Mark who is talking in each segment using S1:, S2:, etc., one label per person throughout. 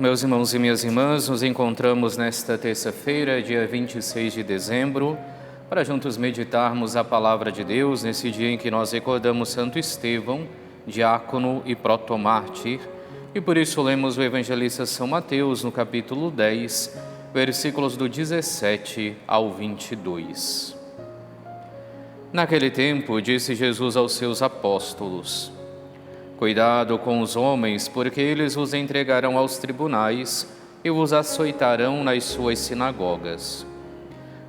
S1: Meus irmãos e minhas irmãs, nos encontramos nesta terça-feira, dia 26 de dezembro, para juntos meditarmos a palavra de Deus, nesse dia em que nós recordamos Santo Estevão, diácono e protomártir, e por isso lemos o evangelista São Mateus, no capítulo 10, versículos do 17 ao 22. Naquele tempo, disse Jesus aos seus apóstolos: Cuidado com os homens, porque eles vos entregarão aos tribunais e vos açoitarão nas suas sinagogas.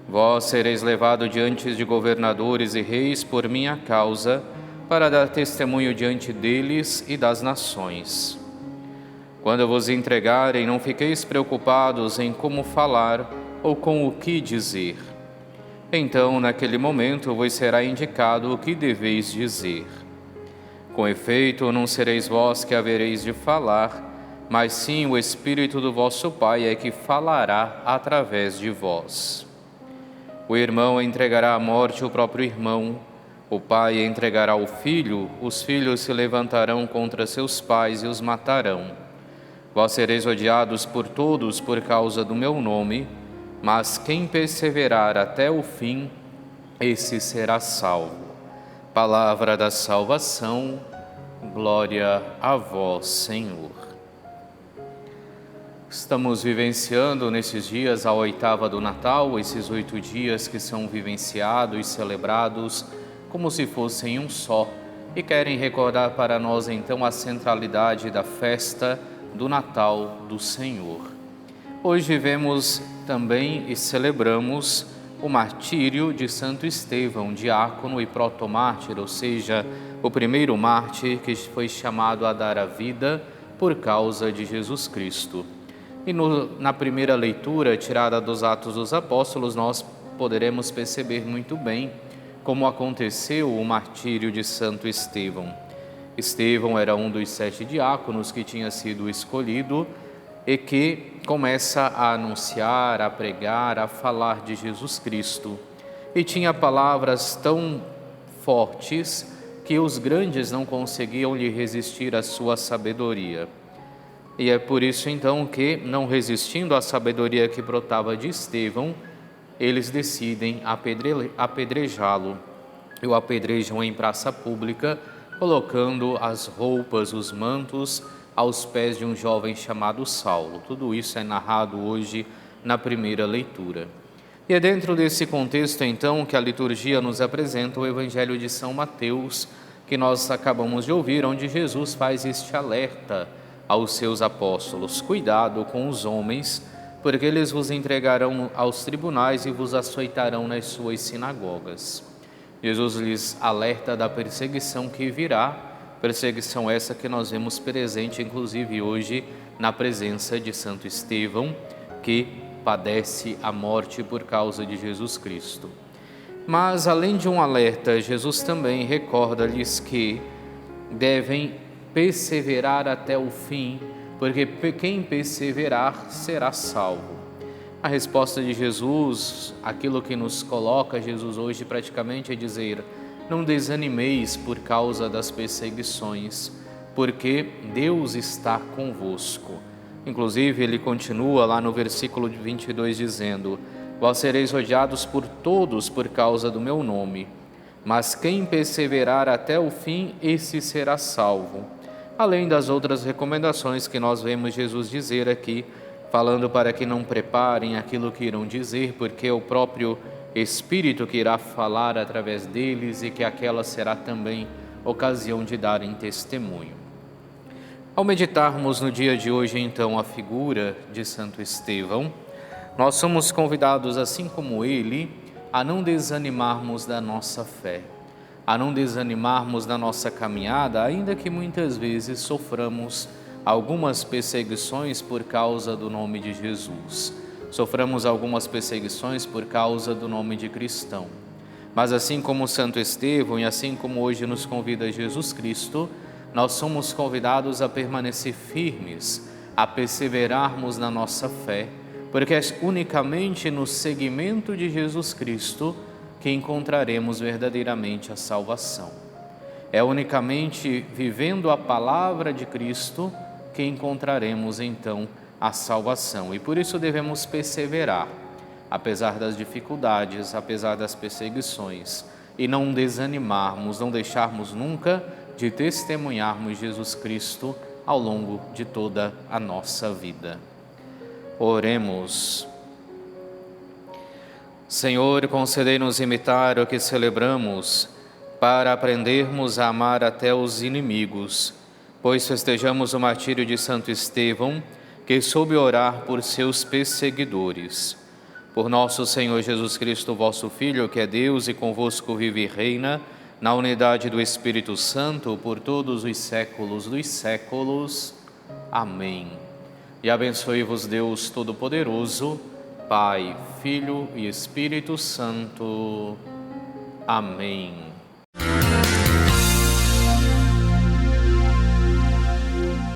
S1: Vós sereis levados diante de governadores e reis por minha causa, para dar testemunho diante deles e das nações. Quando vos entregarem, não fiqueis preocupados em como falar ou com o que dizer. Então, naquele momento, vos será indicado o que deveis dizer. Com efeito, não sereis vós que havereis de falar, mas sim o Espírito do vosso Pai é que falará através de vós. O irmão entregará à morte o próprio irmão, o pai entregará o filho, os filhos se levantarão contra seus pais e os matarão. Vós sereis odiados por todos por causa do meu nome, mas quem perseverar até o fim, esse será salvo. Palavra da salvação, glória a vós, Senhor. Estamos vivenciando nesses dias a oitava do Natal, esses 8 dias que são vivenciados e celebrados como se fossem um só, e querem recordar para nós então a centralidade da festa do Natal do Senhor. Hoje vemos também e celebramos o martírio de Santo Estevão, diácono e protomártir, ou seja, o primeiro mártir que foi chamado a dar a vida por causa de Jesus Cristo. E na primeira leitura, tirada dos Atos dos Apóstolos, nós poderemos perceber muito bem como aconteceu o martírio de Santo Estevão. Estevão era um dos 7 diáconos que tinha sido escolhido e que começa a anunciar, a pregar, a falar de Jesus Cristo. E tinha palavras tão fortes que os grandes não conseguiam lhe resistir à sua sabedoria. E é por isso então que, não resistindo à sabedoria que brotava de Estevão, eles decidem apedrejá-lo. E o apedrejam em praça pública, colocando as roupas, os mantos, aos pés de um jovem chamado Saulo. Tudo isso é narrado hoje na primeira leitura. E é dentro desse contexto, então, que a liturgia nos apresenta o Evangelho de São Mateus, que nós acabamos de ouvir, onde Jesus faz este alerta aos seus apóstolos: cuidado com os homens, porque eles vos entregarão aos tribunais e vos açoitarão nas suas sinagogas. Jesus lhes alerta da perseguição que virá, perseguição essa que nós vemos presente, inclusive hoje, na presença de Santo Estevão, que padece a morte por causa de Jesus Cristo. Mas, além de um alerta, Jesus também recorda-lhes que devem perseverar até o fim, porque quem perseverar será salvo. A resposta de Jesus, aquilo que nos coloca Jesus hoje praticamente é dizer: não desanimeis por causa das perseguições, porque Deus está convosco. Inclusive, ele continua lá no versículo 22 dizendo: vós sereis odiados por todos por causa do meu nome, mas quem perseverar até o fim, esse será salvo. Além das outras recomendações que nós vemos Jesus dizer aqui, falando para que não preparem aquilo que irão dizer, porque é o próprio Espírito que irá falar através deles e que aquela será também ocasião de darem testemunho. Ao meditarmos no dia de hoje, então, a figura de Santo Estevão, nós somos convidados, assim como ele, a não desanimarmos da nossa fé, a não desanimarmos da nossa caminhada, ainda que muitas vezes soframos algumas perseguições por causa do nome de Jesus. Soframos algumas perseguições por causa do nome de cristão. Mas assim como Santo Estevão e assim como hoje nos convida Jesus Cristo, nós somos convidados a permanecer firmes, a perseverarmos na nossa fé, porque é unicamente no seguimento de Jesus Cristo que encontraremos verdadeiramente a salvação. É unicamente vivendo a palavra de Cristo que encontraremos então a salvação. E por isso devemos perseverar, apesar das dificuldades, apesar das perseguições, e não desanimarmos, não deixarmos nunca de testemunharmos Jesus Cristo ao longo de toda a nossa vida. Oremos. Senhor, concedei-nos imitar o que celebramos, para aprendermos a amar até os inimigos, pois festejamos o martírio de Santo Estevão, que soube orar por seus perseguidores. Por nosso Senhor Jesus Cristo, vosso Filho, que é Deus e convosco vive e reina, na unidade do Espírito Santo, por todos os séculos dos séculos. Amém. E abençoe-vos Deus Todo-Poderoso, Pai, Filho e Espírito Santo. Amém.